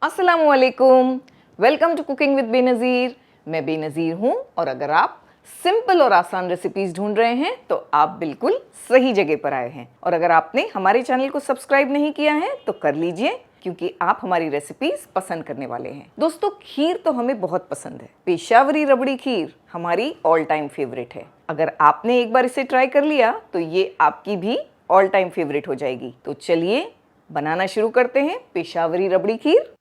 अस्सलामुअलैकुम, welcome to cooking with Benazir. मैं बेनज़ीर हूँ और अगर आप सिंपल और आसान रेसिपीज ढूंढ रहे हैं तो आप बिल्कुल सही जगह पर आए हैं। और अगर आपने हमारे चैनल को सब्सक्राइब नहीं किया है तो कर लीजिए, क्योंकि आप हमारी रेसिपीज पसंद करने वाले हैं। दोस्तों, खीर तो हमें बहुत पसंद है। पेशावरी रबड़ी खीर हमारी ऑल टाइम फेवरेट है। अगर आपने एक बार इसे ट्राई कर लिया तो ये आपकी भी ऑल टाइम फेवरेट हो जाएगी। तो चलिए बनाना शुरू करते हैं पेशावरी रबड़ी खीर।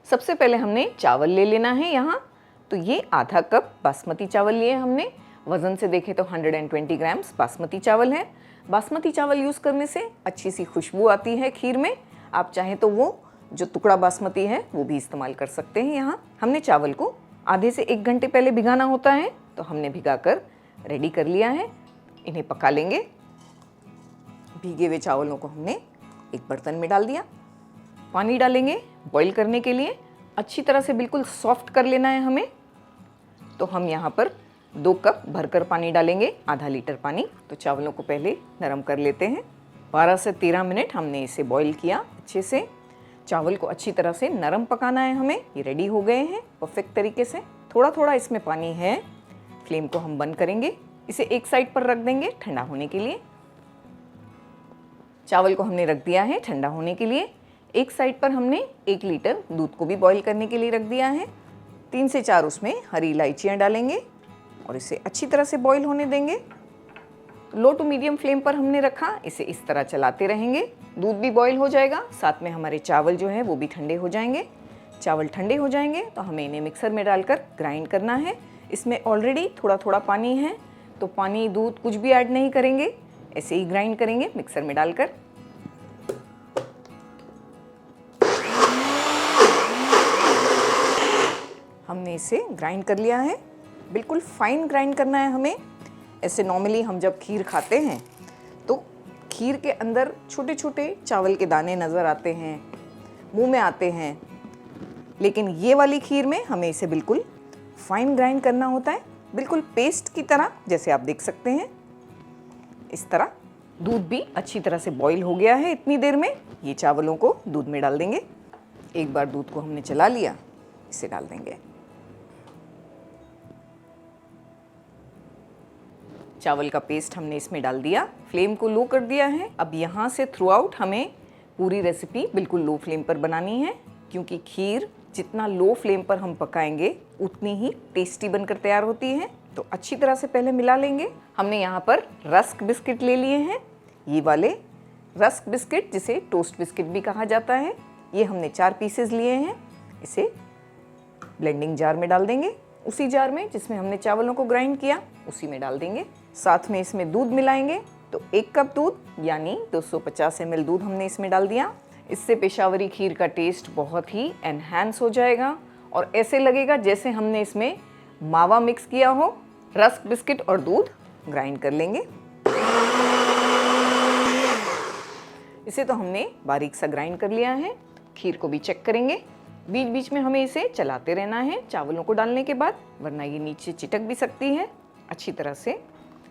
सबसे पहले हमने चावल ले लेना है यहाँ। तो ये आधा कप बासमती चावल लिए हमने। वज़न से देखें तो 120 ग्राम्स बासमती चावल है। बासमती चावल यूज़ करने से अच्छी सी खुशबू आती है खीर में। आप चाहें तो वो जो टुकड़ा बासमती है वो भी इस्तेमाल कर सकते हैं। यहाँ हमने चावल को आधे से 1 घंटे पहले भिगाना होता है, तो हमने भिगाकर रेडी कर लिया है। इन्हें पका लेंगे। भीगे हुए चावलों को हमने एक बर्तन में डाल दिया। पानी डालेंगे बॉईल करने के लिए। अच्छी तरह से बिल्कुल सॉफ्ट कर लेना है हमें। तो हम यहाँ पर 2 कप भरकर पानी डालेंगे, आधा लीटर पानी। तो चावलों को पहले नरम कर लेते हैं। 12 से 13 मिनट हमने इसे बॉईल किया अच्छे से। चावल को अच्छी तरह से नरम पकाना है हमें। ये रेडी हो गए हैं परफेक्ट तरीके से। थोड़ा थोड़ा इसमें पानी है। फ्लेम को हम बंद करेंगे। इसे एक साइड पर रख देंगे ठंडा होने के लिए। चावल को हमने रख दिया है ठंडा होने के लिए। एक साइड पर हमने 1 लीटर दूध को भी बॉईल करने के लिए रख दिया है। 3 से 4 उसमें हरी इलायचियाँ डालेंगे और इसे अच्छी तरह से बॉईल होने देंगे। लो टू मीडियम फ्लेम पर हमने रखा। इसे इस तरह चलाते रहेंगे। दूध भी बॉईल हो जाएगा, साथ में हमारे चावल जो है वो भी ठंडे हो जाएंगे। चावल ठंडे हो जाएंगे तो हमें इन्हें मिक्सर में डालकर ग्राइंड करना है। इसमें ऑलरेडी थोड़ा थोड़ा पानी है, तो पानी दूध कुछ भी ऐड नहीं करेंगे, ऐसे ही ग्राइंड करेंगे मिक्सर में डालकर। हमने इसे ग्राइंड कर लिया है। बिल्कुल फाइन ग्राइंड करना है हमें। ऐसे नॉर्मली हम जब खीर खाते हैं तो खीर के अंदर छोटे छोटे चावल के दाने नज़र आते हैं, मुंह में आते हैं, लेकिन ये वाली खीर में हमें इसे बिल्कुल फाइन ग्राइंड करना होता है, बिल्कुल पेस्ट की तरह, जैसे आप देख सकते हैं इस तरह। दूध भी अच्छी तरह से बॉईल हो गया है। इतनी देर में ये चावलों को दूध में डाल देंगे। एक बार दूध को हमने चला लिया, इसे डाल देंगे। चावल का पेस्ट हमने इसमें डाल दिया। फ्लेम को लो कर दिया है। अब यहाँ से थ्रू आउट हमें पूरी रेसिपी बिल्कुल लो फ्लेम पर बनानी है, क्योंकि खीर जितना लो फ्लेम पर हम पकाएंगे उतनी ही टेस्टी बनकर तैयार होती है। तो अच्छी तरह से पहले मिला लेंगे। हमने यहाँ पर रस्क बिस्किट ले लिए हैं। ये वाले रस्क बिस्किट, जिसे टोस्ट बिस्किट भी कहा जाता है, ये हमने 4 पीसेज लिए हैं। इसे ब्लेंडिंग जार में डाल देंगे। उसी जार में जिसमें हमने चावलों को ग्राइंड किया उसी में डाल देंगे। साथ में इसमें दूध मिलाएंगे। तो 1 कप दूध यानी 250 ml दूध हमने इसमें डाल दिया। इससे पेशावरी खीर का टेस्ट बहुत ही एनहांस हो जाएगा और ऐसे लगेगा जैसे हमने इसमें मावा मिक्स किया हो। रस्क बिस्किट और दूध ग्राइंड कर लेंगे। इसे तो हमने बारीक सा ग्राइंड कर लिया है। खीर को भी चेक करेंगे। बीच बीच में हमें इसे चलाते रहना है चावलों को डालने के बाद, वरना ये नीचे चिटक भी सकती है। अच्छी तरह से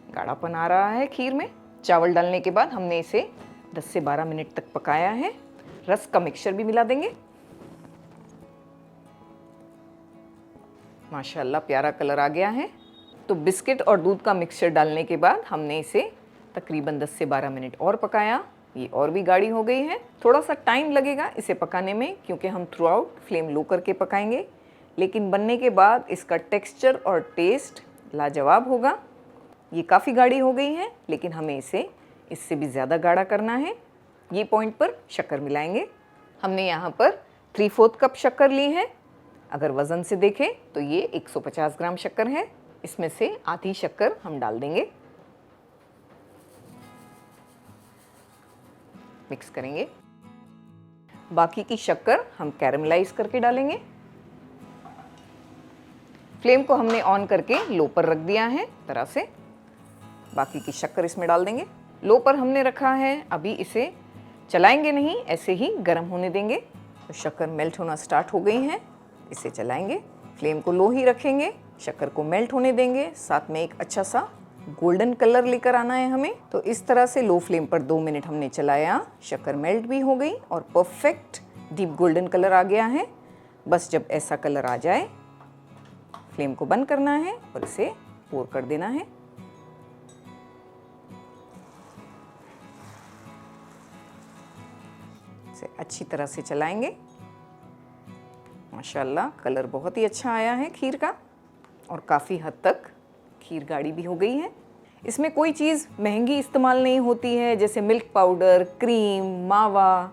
गाढ़ापन आ रहा है खीर में। चावल डालने के बाद हमने इसे 10 से 12 मिनट तक पकाया है। रस का मिक्सचर भी मिला देंगे। माशाल्लाह प्यारा कलर आ गया है। तो बिस्किट और दूध का मिक्सचर डालने के बाद हमने इसे तकरीबन 10 से 12 मिनट और पकाया। ये और भी गाढ़ी हो गई है। थोड़ा सा टाइम लगेगा इसे पकाने में, क्योंकि हम थ्रू आउट फ्लेम लो करके पकाएंगे, लेकिन बनने के बाद इसका टेक्सचर और टेस्ट लाजवाब होगा। ये काफ़ी गाढ़ी हो गई है, लेकिन हमें इसे इससे भी ज़्यादा गाढ़ा करना है। ये पॉइंट पर शक्कर मिलाएंगे। हमने यहाँ पर 3/4 कप शक्कर ली है। अगर वज़न से देखें तो ये 150 ग्राम शक्कर है। इसमें से आधी शक्कर हम डाल देंगे। मिक्स करेंगे। बाकी की शक्कर हम कैरेमलाइज करके डालेंगे। फ्लेम को हमने ऑन करके लो पर रख दिया है तरह से। बाकी की शक्कर इसमें डाल देंगे। लो पर हमने रखा है। अभी इसे चलाएंगे नहीं, ऐसे ही गर्म होने देंगे। तो शक्कर मेल्ट होना स्टार्ट हो गई है। इसे चलाएंगे। फ्लेम को लो ही रखेंगे। शक्कर को मेल्ट होने देंगे, साथ में एक अच्छा सा गोल्डन कलर लेकर आना है हमें। तो इस तरह से लो फ्लेम पर 2 मिनट हमने चलाया, शक्कर मेल्ट भी हो गई और परफेक्ट डीप गोल्डन कलर आ गया है। बस जब ऐसा कलर आ जाए फ्लेम को बंद करना है और इसे पोर कर देना है। इसे अच्छी तरह से चलाएंगे। माशाल्लाह कलर बहुत ही अच्छा आया है खीर का और काफ़ी हद तक खीर गाढ़ी भी हो गई है। इसमें कोई चीज़ महंगी इस्तेमाल नहीं होती है, जैसे मिल्क पाउडर, क्रीम, मावा,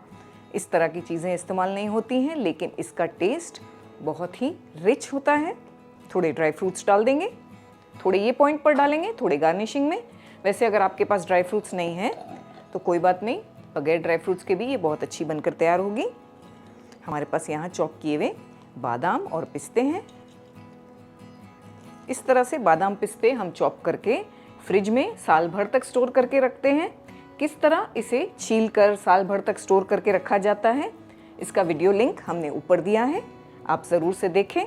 इस तरह की चीज़ें इस्तेमाल नहीं होती हैं, लेकिन इसका टेस्ट बहुत ही रिच होता है। थोड़े ड्राई फ्रूट्स डाल देंगे, थोड़े ये पॉइंट पर डालेंगे, थोड़े गार्निशिंग में। वैसे अगर आपके पास ड्राई फ्रूट्स नहीं हैं तो कोई बात नहीं, बगैर ड्राई फ्रूट्स के भी ये बहुत अच्छी बनकर तैयार होगी। हमारे पास यहाँ चॉप किए हुए बादाम और पिस्ते हैं। इस तरह से बादाम पिस्ते हम चॉप करके फ्रिज में साल भर तक स्टोर करके रखते हैं। किस तरह इसे छील कर साल भर तक स्टोर करके रखा जाता है, इसका वीडियो लिंक हमने ऊपर दिया है, आप ज़रूर से देखें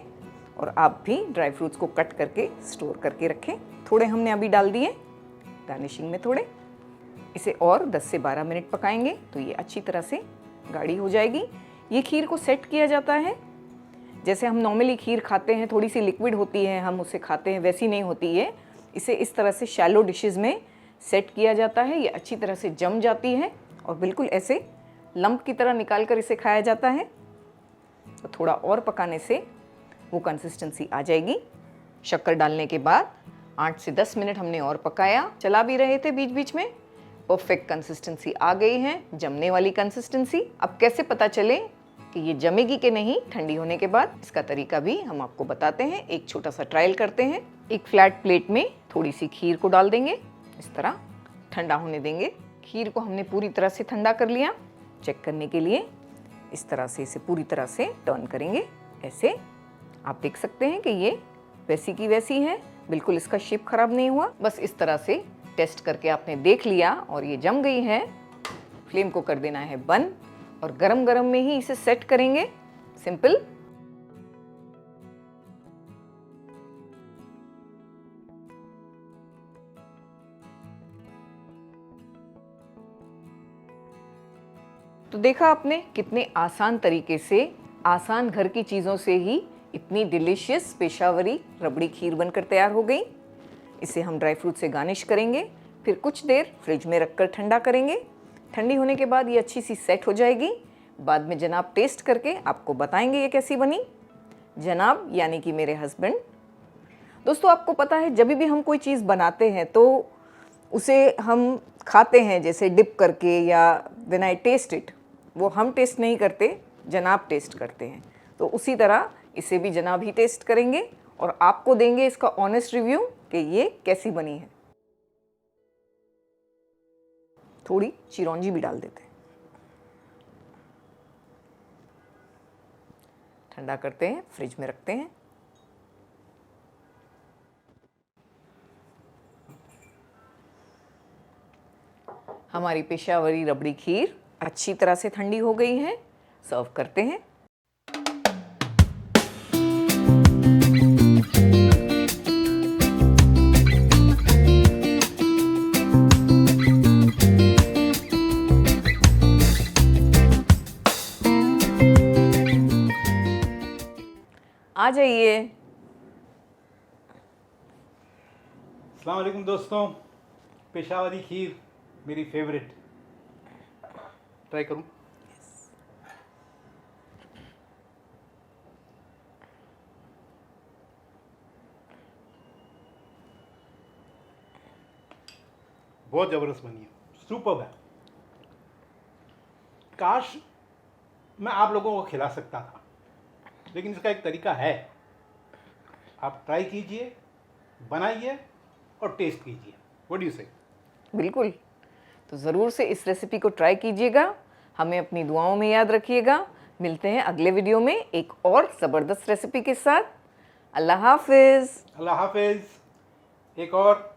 और आप भी ड्राई फ्रूट्स को कट करके स्टोर करके रखें। थोड़े हमने अभी डाल दिए गार्निशिंग में थोड़े। इसे और 10 से 12 मिनट पकाएंगे तो ये अच्छी तरह से गाढ़ी हो जाएगी। ये खीर को सेट किया जाता है, जैसे हम नॉर्मली खीर खाते हैं थोड़ी सी लिक्विड होती है, हम उसे खाते हैं, वैसी नहीं होती है। इसे इस तरह से शैलो डिशेस में सेट किया जाता है, ये अच्छी तरह से जम जाती है और बिल्कुल ऐसे लंप की तरह निकाल कर इसे खाया जाता है। तो थोड़ा और पकाने से वो कंसिस्टेंसी आ जाएगी। शक्कर डालने के बाद 8 से 10 मिनट हमने और पकाया, चला भी रहे थे बीच बीच में। परफेक्ट कंसिस्टेंसी आ गई है, जमने वाली कंसिस्टेंसी। अब कैसे पता चले कि ये जमेगी कि नहीं ठंडी होने के बाद, इसका तरीका भी हम आपको बताते हैं। एक छोटा सा ट्रायल करते हैं। एक फ्लैट प्लेट में थोड़ी सी खीर को डाल देंगे, इस तरह ठंडा होने देंगे। खीर को हमने पूरी तरह से ठंडा कर लिया। चेक करने के लिए इस तरह से इसे पूरी तरह से टर्न करेंगे। ऐसे आप देख सकते हैं कि ये वैसी की वैसी है, बिल्कुल इसका शेप खराब नहीं हुआ। बस इस तरह से टेस्ट करके आपने देख लिया और ये जम गई है। फ्लेम को कर देना है बंद और गरम गरम में ही इसे सेट करेंगे। सिंपल। तो देखा आपने कितने आसान तरीके से, आसान घर की चीज़ों से ही इतनी डिलीशियस पेशावरी रबड़ी खीर बनकर तैयार हो गई। इसे हम ड्राई फ्रूट से गार्निश करेंगे, फिर कुछ देर फ्रिज में रखकर ठंडा करेंगे। ठंडी होने के बाद ये अच्छी सी सेट हो जाएगी। बाद में जनाब टेस्ट करके आपको बताएंगे ये कैसी बनी। जनाब यानी कि मेरे हस्बैंड। दोस्तों आपको पता है जब भी हम कोई चीज़ बनाते हैं तो उसे हम खाते हैं, जैसे डिप करके या व्हेन आई टेस्ट इट, वो हम टेस्ट नहीं करते, जनाब टेस्ट करते हैं। तो उसी तरह इसे भी जनाब ही टेस्ट करेंगे और आपको देंगे इसका ऑनेस्ट रिव्यू कि ये कैसी बनी है। थोड़ी चिरौंजी भी डाल देते हैं। ठंडा करते हैं, फ्रिज में रखते हैं। हमारी पेशावरी रबड़ी खीर अच्छी तरह से ठंडी हो गई है। सर्व करते हैं। आ जाइए। अस्सलाम वालेकुम दोस्तों, पेशावरी खीर मेरी फेवरेट। ट्राई करूं? बहुत ज़बरदस्त बनी है, सुपर्ब है। काश मैं आप लोगों को खिला सकता था, लेकिन इसका एक तरीका है। आप ट्राई कीजिए, बनाइए और टेस्ट कीजिए। व्हाट डू यू से? बिल्कुल, तो ज़रूर से इस रेसिपी को ट्राई कीजिएगा। हमें अपनी दुआओं में याद रखिएगा। मिलते हैं अगले वीडियो में एक और ज़बरदस्त रेसिपी के साथ। अल्लाह हाफिज़। अल्लाह हाफिज़। एक और